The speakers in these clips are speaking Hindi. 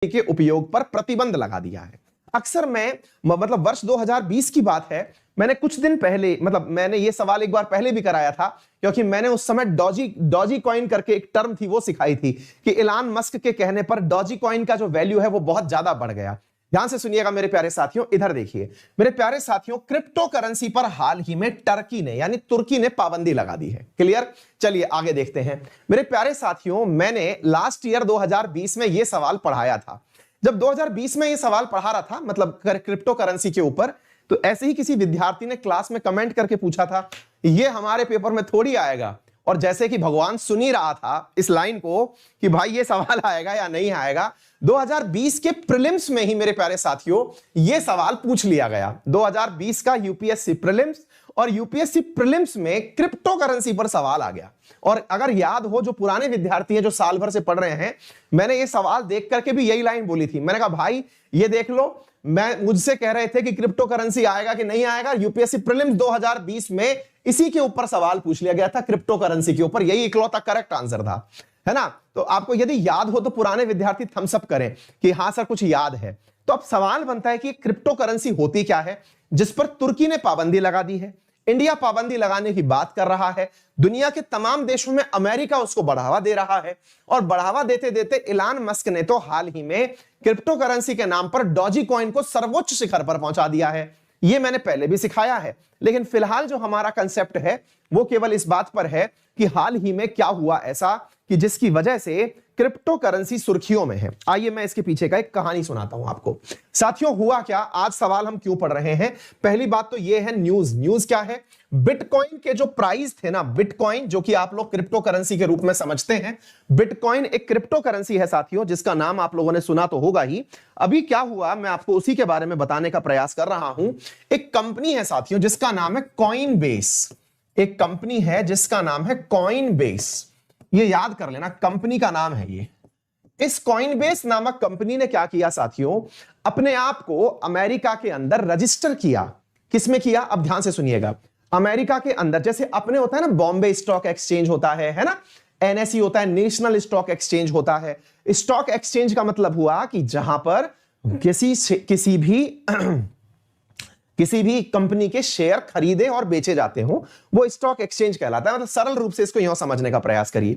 के उपयोग पर प्रतिबंध लगा दिया है। अक्सर मैं मतलब वर्ष 2020 की बात है, मैंने कुछ दिन पहले मैंने ये सवाल एक बार पहले भी कराया था, क्योंकि मैंने उस समय डॉजी कॉइन करके एक टर्म थी वो सिखाई थी कि इलान मस्क के कहने पर डॉजी कॉइन का जो वैल्यू है वो बहुत ज्यादा बढ़ गया। ध्यान से सुनिएगा मेरे प्यारे साथियों, इधर देखिए मेरे प्यारे साथियों, क्रिप्टो करेंसी पर हाल ही में टर्की ने यानी तुर्की ने पाबंदी लगा दी है। क्लियर? चलिए आगे देखते हैं मेरे प्यारे साथियों। मैंने लास्ट ईयर 2020 में यह सवाल पढ़ाया था। जब 2020 में यह सवाल पढ़ा रहा था क्रिप्टो करेंसी के ऊपर, तो ऐसे ही किसी विद्यार्थी ने क्लास में कमेंट करके पूछा था, यह हमारे पेपर में थोड़ी आएगा। और जैसे कि भगवान सुन ही रहा था इस लाइन को कि भाई ये सवाल आएगा या नहीं आएगा, 2020 के प्रीलिम्स में ही मेरे प्यारे साथियों यह सवाल पूछ लिया गया। 2020 का यूपीएससी प्रीलिम्स और यूपीएससी प्रीलिम्स में क्रिप्टो करेंसी पर सवाल आ गया। और अगर याद हो, जो पुराने विद्यार्थी हैं जो साल भर से पढ़ रहे हैं, मैंने ये सवाल देख करके भी यही लाइन बोली थी। मैंने कहा भाई ये देख लो, मुझसे कह रहे थे कि क्रिप्टो करेंसी आएगा कि नहीं आएगा, यूपीएससी प्रीलिम्स 2020 में इसी के ऊपर सवाल पूछ लिया गया था, क्रिप्टो करेंसी के ऊपर। यही इकलौता करेक्ट आंसर था, है ना? तो आपको यदि याद हो तो पुराने विद्यार्थी थम्स अप करें कि हां सर कुछ याद है। तो अब सवाल बनता है कि क्रिप्टो करेंसी होती क्या है, जिस पर तुर्की ने पाबंदी लगा दी है। इंडिया पाबंदी लगाने की बात कर रहा है, दुनिया के तमाम देशों में अमेरिका उसको बढ़ावा दे रहा है, और बढ़ावा देते देते इलान मस्क ने तो हाल ही में क्रिप्टो करेंसी के नाम पर डॉजी कॉइन को सर्वोच्च शिखर पर पहुंचा दिया है। ये मैंने पहले भी सिखाया है, लेकिन फिलहाल जो हमारा कंसेप्ट है वो केवल इस बात पर है कि हाल ही में क्या हुआ ऐसा कि जिसकी वजह से क्रिप्टो करेंसी सुर्खियों में है। आइए मैं इसके पीछे का एक कहानी सुनाता हूं आपको। साथियों हुआ क्या, आज सवाल हम क्यों पढ़ रहे हैं, पहली बात तो यह है न्यूज क्या है। बिटकॉइन के जो प्राइस थे ना, बिटकॉइन जो कि आप लोग क्रिप्टो करेंसी के रूप में समझते हैं, बिटकॉइन एक क्रिप्टो करेंसी है साथियों, जिसका नाम आप लोगों ने सुना तो होगा ही। अभी क्या हुआ मैं आपको उसी के बारे में बताने का प्रयास कर रहा हूं। एक कंपनी है साथियों जिसका नाम है कॉइनबेस, एक कंपनी है जिसका नाम है कॉइनबेस। ये याद कर लेना, कंपनी का नाम है ये। इस कॉइनबेस नामक कंपनी ने क्या किया साथियों, अपने आप को अमेरिका के अंदर रजिस्टर किया। किसमें किया, अब ध्यान से सुनिएगा। अमेरिका के अंदर जैसे अपने होता है ना बॉम्बे स्टॉक एक्सचेंज होता है ना, एनएसई होता है, नेशनल स्टॉक एक्सचेंज होता है। स्टॉक एक्सचेंज का मतलब हुआ कि जहां पर किसी भी कंपनी के शेयर खरीदे और बेचे जाते हो, वो स्टॉक एक्सचेंज कहलाता है। मतलब सरल रूप से इसको यहां समझने का प्रयास करिए।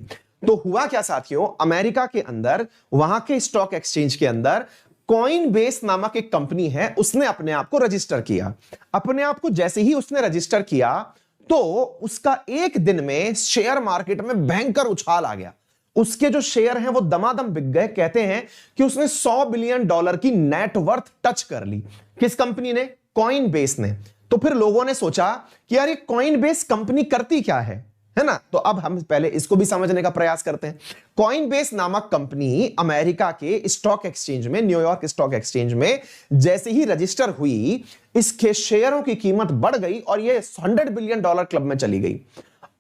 तो हुआ क्या साथियों, अमेरिका के अंदर वहां के स्टॉक एक्सचेंज के अंदर कॉइनबेस नामक एक कंपनी है, उसने अपने आप को रजिस्टर किया। अपने आप को जैसे ही उसने रजिस्टर किया तो उसका एक दिन में शेयर मार्केट में भयंकर उछाल आ गया। उसके जो शेयर हैं वो दमादम बिक गए। कहते हैं कि उसने $100 बिलियन की नेटवर्थ टच कर ली। किस कंपनी ने, कॉइनबेस ने। तो फिर लोगों ने सोचा कि यार ये कॉइनबेस कंपनी करती क्या है ना? तो अब हम पहले इसको भी समझने का प्रयास करते हैं। कॉइनबेस नामक कंपनी अमेरिका के स्टॉक एक्सचेंज में, न्यूयॉर्क स्टॉक एक्सचेंज में जैसे ही रजिस्टर हुई, इसके शेयरों की कीमत बढ़ गई और ये $100 बिलियन क्लब में चली गई।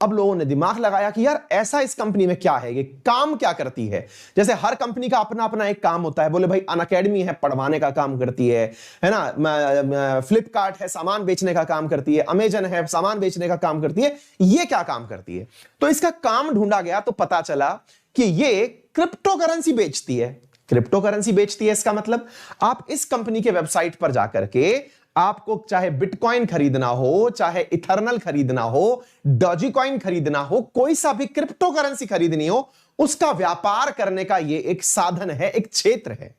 अब लोगों ने दिमाग लगाया कि यार ऐसा इस कंपनी में क्या है, ये काम क्या करती है। जैसे हर कंपनी का अपना अपना एक काम होता है। बोले भाई अनअकैडमी है, पढ़वाने का काम करती है ना। फ्लिपकार्ट है, सामान बेचने का काम करती है। अमेजन है, सामान बेचने का काम करती है। ये क्या काम करती है? तो इसका काम ढूंढा गया तो पता चला कि ये क्रिप्टो करेंसी बेचती है। क्रिप्टो करेंसी बेचती है, इसका मतलब आप इस कंपनी के वेबसाइट पर जाकर के आपको चाहे बिटकॉइन खरीदना हो, चाहे इथरनल खरीदना हो, डॉजी कॉइन खरीदना हो, कोई सा भी क्रिप्टो करेंसी खरीदनी हो, उसका व्यापार करने का यह एक साधन है, एक क्षेत्र है।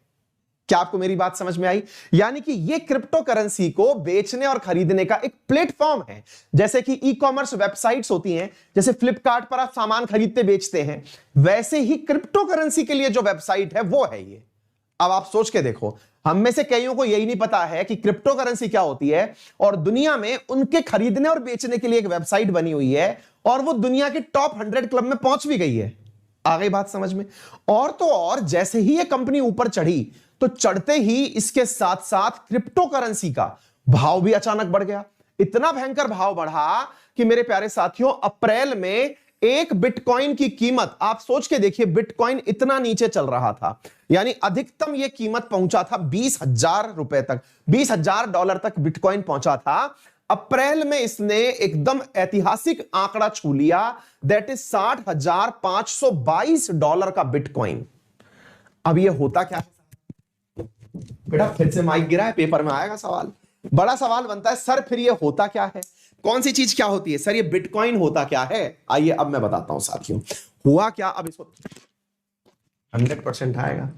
क्या आपको मेरी बात समझ में आई? यानी कि यह क्रिप्टो करेंसी को बेचने और खरीदने का एक प्लेटफॉर्म है। जैसे कि ई कॉमर्स वेबसाइट्स होती हैं, जैसे फ्लिपकार्ट पर आप सामान खरीदते बेचते हैं, वैसे ही क्रिप्टो करेंसी के लिए जो वेबसाइट है वो है ये। अब आप सोच के देखो, हम में से कईयों को यही नहीं पता है कि क्रिप्टो करेंसी क्या होती है, और दुनिया में उनके खरीदने और बेचने के लिए एक वेबसाइट बनी हुई है, और वो दुनिया के टॉप 100 क्लब में पहुंच भी गई है। आ गई बात समझ में? और तो और जैसे ही ये कंपनी ऊपर चढ़ी, तो चढ़ते ही इसके साथ साथ क्रिप्टो करेंसी का भाव भी अचानक बढ़ गया। इतना भयंकर भाव बढ़ा कि मेरे प्यारे साथियों, अप्रैल में एक बिटकॉइन की कीमत, आप सोच के देखिए, बिटकॉइन इतना नीचे चल रहा था, यानी अधिकतम यह कीमत पहुंचा था $20,000 तक, $20,000 तक बिटकॉइन पहुंचा था। अप्रैल में इसने एकदम ऐतिहासिक आंकड़ा छू लिया, दैट इज $60,522 का बिटकॉइन। अब यह होता क्या है, बेटा फिर से माइक गिरा है, पेपर में आएगा सवाल। बड़ा सवाल बनता है सर फिर ये होता क्या है, कौन सी चीज क्या होती है सर, ये बिटकॉइन होता क्या है। आइए अब मैं बताता हूं साथियों हुआ क्या। अब इसको 100% आएगा।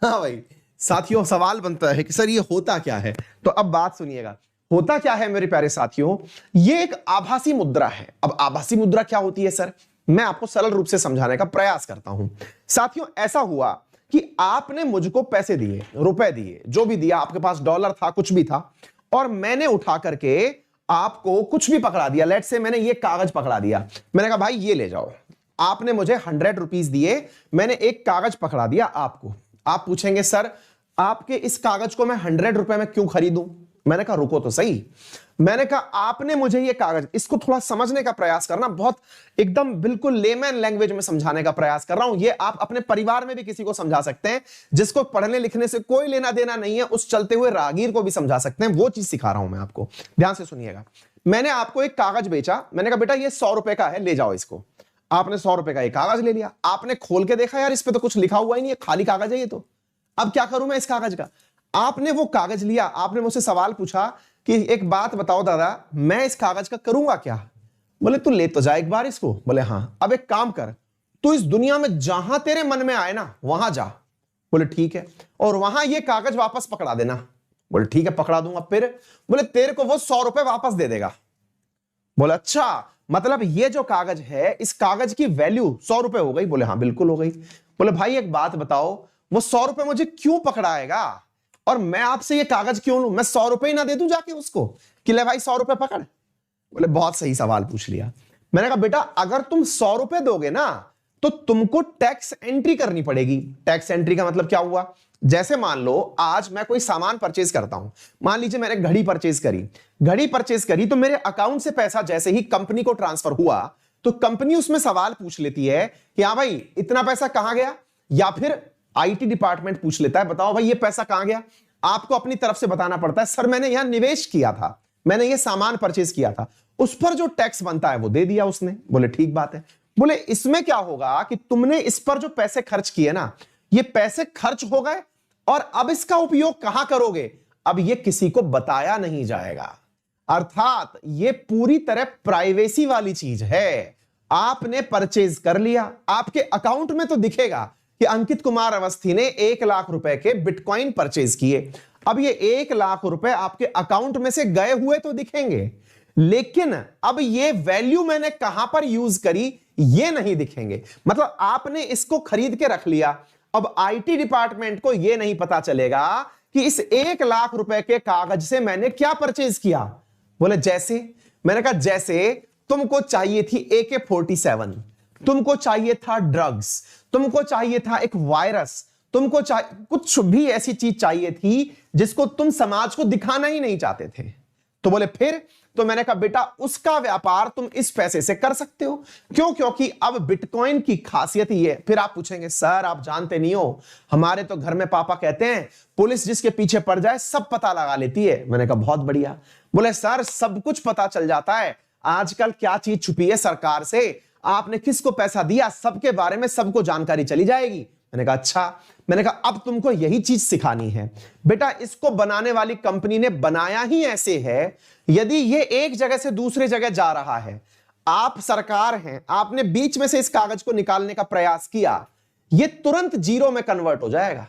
हाँ भाई साथियों, सवाल बनता है कि सर ये होता क्या है। तो अब बात सुनिएगा, होता क्या है मेरे प्यारे साथियों, ये एक आभासी मुद्रा है। अब आभासी मुद्रा क्या होती है सर, मैं आपको सरल रूप से समझाने का प्रयास करता हूं। साथियों ऐसा हुआ कि आपने मुझको पैसे दिए, रुपए दिए, जो भी दिया, आपके पास डॉलर था, कुछ भी था, और मैंने उठा करके आपको कुछ भी पकड़ा दिया। लेट्स से मैंने ये कागज पकड़ा दिया, मैंने कहा भाई ये ले जाओ। आपने मुझे 100 रुपीज दिए, मैंने एक कागज पकड़ा दिया आपको। आप पूछेंगे सर आपके इस कागज को मैं 100 रुपए में क्यों खरीदूं। मैंने कहा रुको तो सही, मैंने कहा आपने मुझे ये कागज, इसको थोड़ा समझने का प्रयास करना, बहुत एकदम बिल्कुल लेमैन लैंग्वेज में समझाने का प्रयास कर रहा हूं। ये आप अपने परिवार में भी किसी को समझा सकते हैं, जिसको पढ़ने लिखने से कोई लेना देना नहीं है, उस चलते हुए राहगीर को भी समझा सकते हैं। वो चीज सिखा रहा हूं मैं आपको, ध्यान से सुनिएगा। मैंने आपको एक कागज बेचा, मैंने कहा बेटा ये 100 रुपए का है, ले जाओ इसको। आपने 100 रुपए का एक कागज ले लिया, आपने खोल के देखा यार इस पे तो कुछ लिखा हुआ ही नहीं है, खाली कागज है ये तो, अब क्या करूं मैं इस कागज का। आपने वो कागज लिया, आपने मुझसे सवाल पूछा कि एक बात बताओ दादा मैं इस कागज का करूंगा क्या। बोले तू ले तो जा एक बार इसको। बोले हाँ। अब एक काम कर, तू इस दुनिया में जहां तेरे मन में आए ना वहां जा। बोले ठीक है, और वहां ये कागज वापस पकड़ा देना। बोले ठीक है पकड़ा दूंगा। फिर बोले तेरे को वो 100 रुपए वापस दे देगा। बोले अच्छा, मतलब ये जो कागज है इस कागज की वैल्यू 100 रुपए हो गई। बोले हाँ बिल्कुल हो गई। बोले भाई एक बात बताओ, वो 100 रुपए मुझे क्यों पकड़ाएगा, और मैं आपसे ये कागज क्यों लूं, मैं 100 रुपए ही ना दे दूं जाके उसको कि ले भाई 100 रुपए पकड़। बोले बहुत सही सवाल पूछ लिया। मैंने कहा बेटा अगर तुम 100 रुपए दोगे ना तो तुमको टैक्स एंट्री करनी पड़ेगी। टैक्स एंट्री का मतलब क्या हुआ, जैसे मान लो आज मैं कोई सामान परचेज करता हूं, मान लीजिए मैंने घड़ी परचेज करी, घड़ी परचेज करी तो मेरे अकाउंट से पैसा जैसे ही कंपनी को ट्रांसफर हुआ तो कंपनी उसमें सवाल पूछ लेती है कि हाँ भाई इतना पैसा कहां गया, या फिर आईटी डिपार्टमेंट पूछ लेता है बताओ भाई ये पैसा कहां गया। आपको अपनी तरफ से बताना पड़ता है सर मैंने यहां निवेश किया था, मैंने ये सामान परचेज किया था, उस पर जो टैक्स बनता है वो दे दिया उसने। बोले ठीक बात है। बोले इसमें क्या होगा कि तुमने इस पर जो पैसे खर्च किए ना, ये पैसे खर्च हो गए और अब इसका उपयोग कहां करोगे, अब ये किसी को बताया नहीं जाएगा। अर्थात ये पूरी तरह प्राइवेसी वाली चीज है। आपने परचेज कर लिया, आपके अकाउंट में तो दिखेगा कि अंकित कुमार अवस्थी ने 1 लाख रुपए के बिटकॉइन परचेज किए। अब ये 1 लाख रुपए आपके अकाउंट में से गए हुए तो दिखेंगे, लेकिन अब ये वैल्यू मैंने कहां पर यूज करी ये नहीं दिखेंगे। मतलब आपने इसको खरीद के रख लिया, अब आईटी डिपार्टमेंट को यह नहीं पता चलेगा कि इस 1 लाख रुपए के कागज से मैंने क्या परचेज किया। बोले जैसे, मैंने कहा जैसे तुमको चाहिए थी AK-47, तुमको चाहिए था ड्रग्स, तुमको चाहिए था एक वायरस, तुमको कुछ भी ऐसी चीज चाहिए थी जिसको तुम समाज को दिखाना ही नहीं चाहते थे। तो बोले फिर, तो मैंने कहा बेटा उसका व्यापार तुम इस पैसे से कर सकते हो। क्यों? क्योंकि अब बिटकॉइन की खासियत ये है। फिर आप पूछेंगे सर आप जानते नहीं हो, हमारे तो घर में पापा कहते हैं पुलिस जिसके पीछे पड़ जाए सब पता लगा लेती है। मैंने कहा बहुत बढ़िया। बोले सर सब कुछ पता चल जाता है, आजकल क्या चीज छुपी है सरकार से, आपने किसको पैसा दिया सबके बारे में सबको जानकारी चली जाएगी। मैंने कहा अच्छा। मैंने कहा अब तुमको यही चीज सिखानी है बेटा, इसको बनाने वाली कंपनी ने बनाया ही ऐसे है, यदि ये एक जगह से दूसरे जगह जा रहा है, आप सरकार हैं, आपने बीच में से इस कागज को निकालने का प्रयास किया, ये तुरंत जीरो में कन्वर्ट हो जाएगा।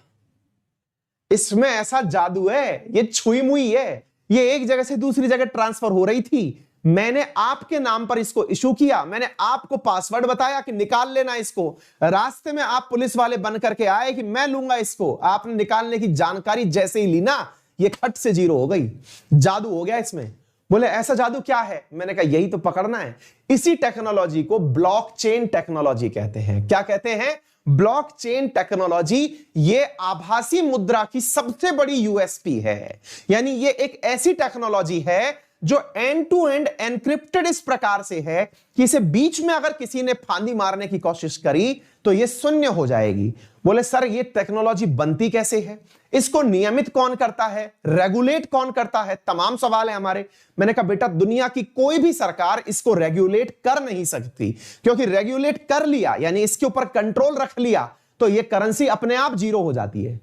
इसमें ऐसा जादू है, ये छुई मुई है, ये एक जगह से दूसरी जगह ट्रांसफर हो रही थी, मैंने आपके नाम पर इसको इशू किया, मैंने आपको पासवर्ड बताया कि निकाल लेना इसको, रास्ते में आप पुलिस वाले बन करके आए कि मैं लूंगा इसको, आपने निकालने की जानकारी जैसे ही ली ना, ये खट से जीरो हो गई, जादू हो गया इसमें। बोले ऐसा जादू क्या है? मैंने कहा यही तो पकड़ना है। इसी टेक्नोलॉजी को ब्लॉकचेन टेक्नोलॉजी कहते हैं। क्या कहते हैं? Blockchain technology. ये आभासी मुद्रा की सबसे बड़ी यूएसपी है, यानी ये एक ऐसी टेक्नोलॉजी है जो एंड टू एंड एनक्रिप्टेड इस प्रकार से है कि इसे बीच में अगर किसी ने फांदी मारने की कोशिश करी तो यह शून्य हो जाएगी। बोले सर ये टेक्नोलॉजी बनती कैसे है, इसको नियमित कौन करता है, रेगुलेट कौन करता है, तमाम सवाल है हमारे। मैंने कहा बेटा दुनिया की कोई भी सरकार इसको रेगुलेट कर नहीं सकती, क्योंकि रेगुलेट कर लिया यानी इसके ऊपर कंट्रोल रख लिया तो यह करेंसी अपने आप जीरो हो जाती है।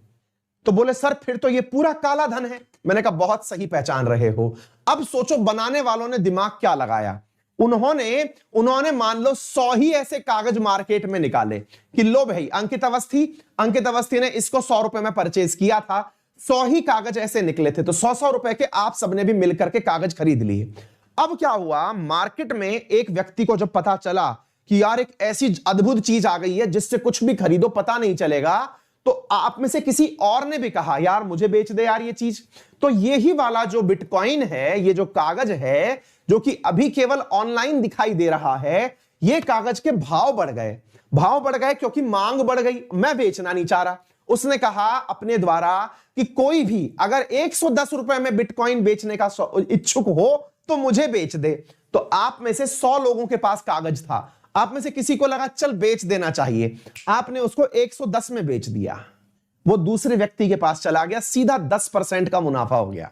तो बोले सर फिर तो ये पूरा काला धन है। मैंने कहा बहुत सही पहचान रहे हो। अब सोचो बनाने वालों ने दिमाग क्या लगाया। उन्होंने मान लो 100 ही ऐसे कागज मार्केट में निकाले कि लो भाई, अंकित अवस्थी ने इसको 100 रुपए में परचेज किया था, 100 ही कागज ऐसे निकले थे, तो 100 रुपए के आप सबने भी मिलकर के कागज खरीद लिए। अब क्या हुआ, मार्केट में एक व्यक्ति को जब पता चला कि यार एक ऐसी अद्भुत चीज आ गई है जिससे कुछ भी खरीदो पता नहीं चलेगा, तो आप में से किसी और ने भी कहा यार मुझे बेच दे यार ये चीज। तो यही वाला जो बिटकॉइन है, ये जो कागज है जो कि अभी केवल ऑनलाइन दिखाई दे रहा है, ये कागज के भाव बढ़ गए क्योंकि मांग बढ़ गई। मैं बेचना नहीं चाह रहा। उसने कहा अपने द्वारा कि कोई भी अगर 110 रुपए में बिटकॉइन बेचने का इच्छुक हो तो मुझे बेच दे। तो आप में से 100 लोगों के पास कागज था, आप में से किसी को लगा चल बेच देना चाहिए, आपने उसको 110 में बेच दिया, वो दूसरे व्यक्ति के पास चला गया, सीधा 10% का मुनाफा हो गया।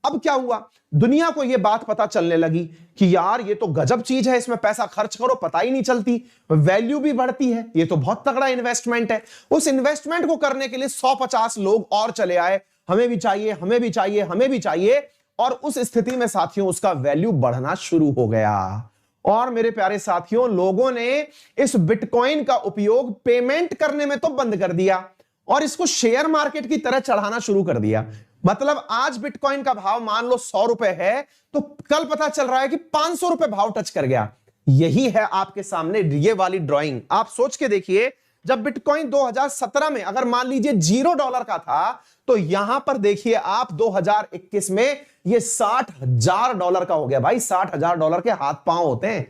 अब क्या हुआ, दुनिया को यह बात पता चलने लगी कि यार ये तो गजब चीज है, इसमें पैसा खर्च करो पता ही नहीं चलती, वैल्यू भी बढ़ती है, ये तो बहुत तगड़ा इन्वेस्टमेंट है। उस इन्वेस्टमेंट को करने के लिए 150 लोग और चले आए, हमें भी चाहिए, हमें भी चाहिए, हमें भी चाहिए। और उस स्थिति में साथियों उसका वैल्यू बढ़ना शुरू हो गया। और मेरे प्यारे साथियों, लोगों ने इस बिटकॉइन का उपयोग पेमेंट करने में तो बंद कर दिया और इसको शेयर मार्केट की तरह चढ़ाना शुरू कर दिया। मतलब आज बिटकॉइन का भाव मान लो 100 रुपए है, तो कल पता चल रहा है कि 500 रुपए भाव टच कर गया। यही है आपके सामने ये वाली ड्राइंग। आप सोच के देखिए, जब बिटकॉइन 2017 में अगर मान लीजिए $0 का था, तो यहां पर देखिए आप 2021 में ये $60,000 का हो गया। भाई $60,000 के हाथ पांव होते हैं,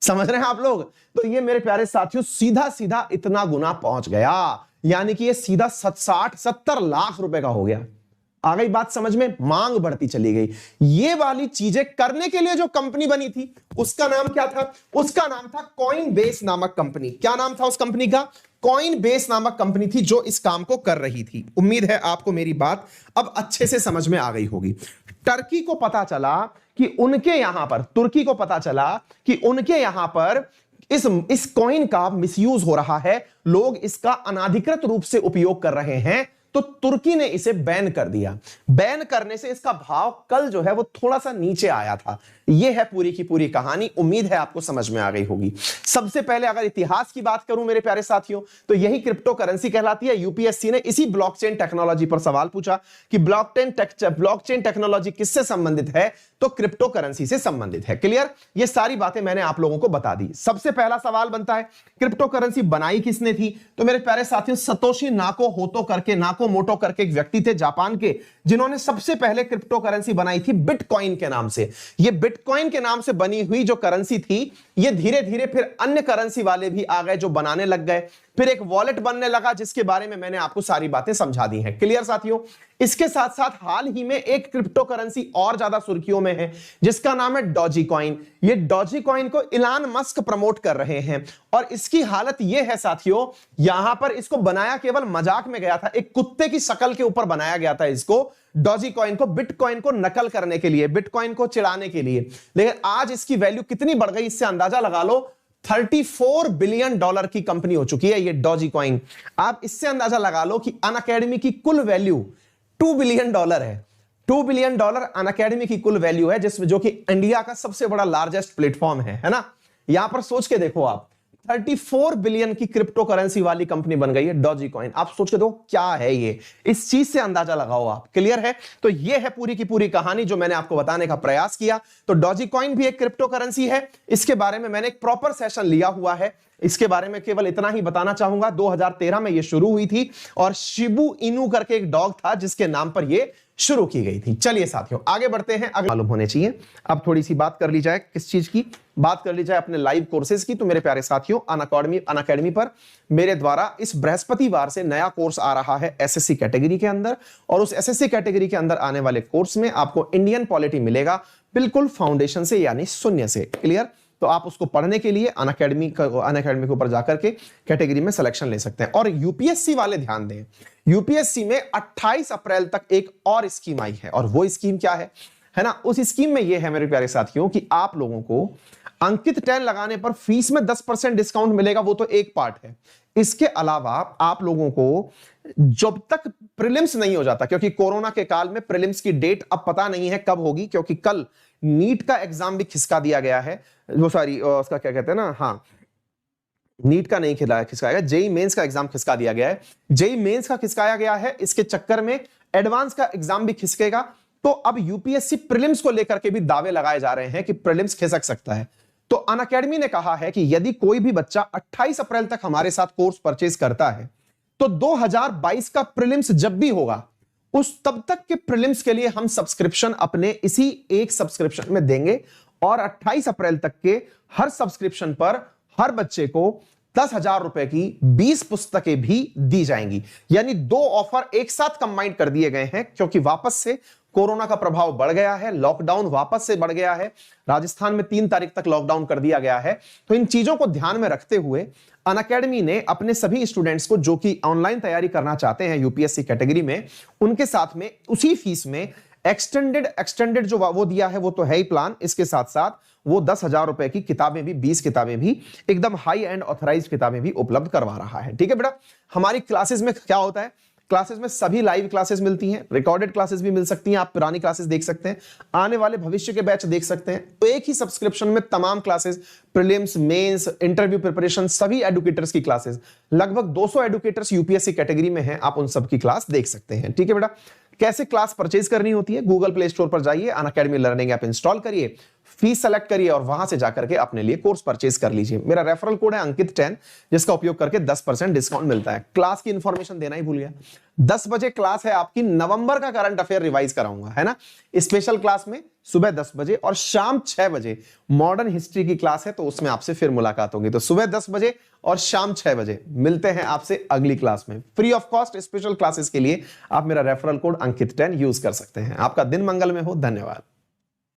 समझ रहे हैं आप लोग। तो ये मेरे प्यारे साथियों सीधा सीधा इतना गुना पहुंच गया, यानी कि ये सीधा 60-70 लाख रुपए का हो गया। आ गई बात समझ में, मांग बढ़ती चली गई। ये वाली चीजें करने के लिए जो कंपनी बनी थी उसका नाम क्या था, उसका नाम था कॉइनबेस नामक कंपनी। क्या नाम था उस कंपनी का, कॉइनबेस नामक कंपनी थी जो इस काम को कर रही थी। उम्मीद है आपको मेरी बात अब अच्छे से समझ में आ गई होगी। टर्की को पता चला कि उनके यहां पर, तुर्की को पता चला कि उनके यहां पर इस कॉइन का मिसयूज हो रहा है, लोग इसका अनाधिकृत रूप से उपयोग कर रहे हैं, तो तुर्की ने इसे बैन कर दिया। बैन करने से इसका भाव कल जो है वो थोड़ा सा नीचे आया था। यह है पूरी की पूरी कहानी। उम्मीद है आपको समझ में आ गई होगी। सबसे पहले अगर इतिहास की बात करूं मेरे प्यारे साथियों, तो यही क्रिप्टो करेंसी कहलाती है। यूपीएससी ने इसी ब्लॉकचेन टेक्नोलॉजी पर सवाल पूछा कि ब्लॉकचेन टेक्नोलॉजी किससे संबंधित है, तो क्रिप्टो करेंसी से संबंधित है। क्लियर, ये सारी बातें मैंने आप लोगों को बता दी। सबसे पहला सवाल बनता है क्रिप्टो करेंसी बनाई किसने थी, तो मेरे प्यारे साथियों सतोशी नाकामोटो करके एक व्यक्ति थे जापान के, जिन्होंने सबसे पहले क्रिप्टो करेंसी बनाई थी बिटकॉइन के नाम से। ये बिटकॉइन के नाम से बनी हुई जो करेंसी थी, ये धीरे धीरे फिर अन्य करेंसी वाले भी आ गए जो बनाने लग गए, फिर एक वॉलेट बनने लगा जिसके बारे में मैंने आपको सारी बातें समझा दी हैं। क्लियर साथियों, इसके साथ साथ हाल ही में एक क्रिप्टो करेंसी और ज्यादा सुर्खियों में है जिसका नाम है डॉजी कॉइन। ये डॉजी कॉइन को इलान मस्क प्रमोट कर रहे हैं और इसकी हालत यह है साथियों, यहां पर इसको बनाया केवल मजाक में गया था, एक कुत्ते की शक्ल के ऊपर बनाया गया था इसको, डॉजी कॉइन को, बिटकॉइन को नकल करने के लिए, बिटकॉइन को चिढ़ाने के लिए। लेकिन आज इसकी वैल्यू कितनी बढ़ गई इससे अंदाजा लगा लो, $34 बिलियन की कंपनी हो चुकी है ये डॉजी कॉइन। आप इससे अंदाजा लगा लो कि अनअकैडमी की कुल वैल्यू $2 बिलियन है। $2 बिलियन अनअकैडमी की कुल वैल्यू है, जिसमें जो कि इंडिया का सबसे बड़ा लार्जेस्ट प्लेटफॉर्म है ना। यहां पर सोच के देखो आप, 34 बिलियन की क्रिप्टो करेंसी वाली कंपनी बन गई है डॉजी कॉइन। आप सोच के देखो क्या है ये, इस चीज से अंदाजा लगाओ आप। क्लियर है, तो ये है पूरी की पूरी कहानी जो मैंने आपको बताने का प्रयास किया। तो डॉजी कॉइन भी एक क्रिप्टो करेंसी है, इसके बारे में मैंने एक प्रॉपर सेशन लिया हुआ है। इसके बारे में केवल इतना ही बताना चाहूंगा, 2013 में ये शुरू हुई थी और शिबू इनू करके एक डॉग था जिसके नाम पर ये शुरू की गई थी। चलिए साथियों आगे बढ़ते हैं, अगर मालूम होने चाहिए। अब थोड़ी सी बात कर ली जाए, किस चीज की बात कर ली जाए, अपने लाइव कोर्सेज की। तो मेरे प्यारे साथियों अनअकैडमी पर मेरे द्वारा इस बृहस्पतिवार से नया कोर्स आ रहा है एसएससी कैटेगरी के अंदर, और उस एसएससी कैटेगरी के अंदर आने वाले कोर्स में आपको इंडियन पॉलिटी मिलेगा बिल्कुल फाउंडेशन से, यानी शून्य से। क्लियर, तो आप उसको पढ़ने के लिए अनअकैडमी के ऊपर जाकर के कैटेगरी में सिलेक्शन ले सकते हैं। और यूपीएससी वाले ध्यान दें, यूपीएससी में 28 अप्रैल तक एक और स्कीम आई है, और वो स्कीम क्या है, है ना। उस स्कीम में ये है मेरे प्यारे साथियों कि आप लोगों को अंकित 10 लगाने पर फीस में 10% डिस्काउंट मिलेगा, वो तो एक पार्ट है। इसके अलावा आप लोगों को जब तक प्रीलिम्स नहीं हो जाता, क्योंकि कोरोना के काल में प्रीलिम्स की डेट अब पता नहीं है कब होगी, क्योंकि कल नीट का एग्जाम भी खिसका दिया गया है, वो सॉरी उसका क्या कहते हैं ना, हाँ नीट का नहीं खिसकाया, जेई मेंस का एग्जाम खिसका दिया गया है। जेई मेंस का खिसकाया गया है, इसके चक्कर में एडवांस का एग्जाम भी खिसकेगा। तो अब यूपीएससी प्रीलिम्स को लेकर के भी दावे लगाए जा रहे हैं कि प्रीलिम्स खिसक सकता है। तो अनअकैडमी ने कहा है कि यदि कोई भी बच्चा 28 अप्रैल तक हमारे साथ कोर्स परचेज करता है तो 2022 का प्रीलिम्स जब भी होगा उस तब तक के प्रीलिम्स के लिए हम सब्सक्रिप्शन अपने इसी एक सब्सक्रिप्शन में देंगे, और 28 अप्रैल तक के हर सब्सक्रिप्शन पर हर बच्चे को 10,000 रुपए की 20 पुस्तकें भी दी जाएंगी। यानी दो ऑफर एक साथ कंबाइन कर दिए गए हैं, क्योंकि वापस से कोरोना का प्रभाव बढ़ गया है, लॉकडाउन वापस से बढ़ गया है, राजस्थान में 3 तारीख तक लॉकडाउन कर दिया गया है। तो इन चीजों को ध्यान में रखते हुए अनअकैडमी ने अपने सभी स्टूडेंट्स को जो कि ऑनलाइन तैयारी करना चाहते हैं यूपीएससी कैटेगरी में, उनके साथ में उसी फीस में एक्सटेंडेड जो वो दिया है वो तो है ही प्लान, इसके साथ साथ वो 10,000 रुपए की किताबें भी, 20 किताबें भी, एकदम हाई एंड ऑथराइज्ड किताबें भी उपलब्ध करवा रहा है। ठीक है बेटा, हमारी क्लासेस में क्या होता है, क्लासेस में सभी लाइव क्लासेस मिलती हैं, रिकॉर्डेड क्लासेस भी मिल सकती हैं, आप पुरानी क्लासेस देख सकते हैं, आने वाले भविष्य के बैच देख सकते हैं। तो एक ही सब्सक्रिप्शन में तमाम classes, prelims, mains, interview preparation, सभी एडुकेटर्स की क्लासेस, लगभग 200 एडुकेटर्स यूपीएससी कैटेगरी में हैं, आप उन सब की क्लास देख सकते हैं। ठीक है बेटा, कैसे क्लास परचेज करनी होती है, गूगल प्ले स्टोर पर जाइए, अनअकैडमी लर्निंग ऐप इंस्टॉल करिए, फीस सेलेक्ट करिए और वहां से जाकर के अपने लिए कोर्स परचेज कर लीजिए। मेरा रेफरल कोड है अंकित 10, जिसका उपयोग करके 10% डिस्काउंट मिलता है। क्लास की इंफॉर्मेशन देना ही भूल गया, 10 बजे क्लास है आपकी, नवंबर का करंट अफेयर रिवाइज कराऊंगा, है ना। स्पेशल क्लास में सुबह 10 बजे और शाम 6 बजे मॉडर्न हिस्ट्री की क्लास है, तो उसमें आपसे फिर मुलाकात होगी। तो सुबह 10 बजे और शाम 6 बजे मिलते हैं आपसे अगली क्लास में, free of cost. Special classes के लिए आप मेरा रेफरल कोड अंकित 10 यूज कर सकते हैं। आपका दिन मंगल में हो, धन्यवाद।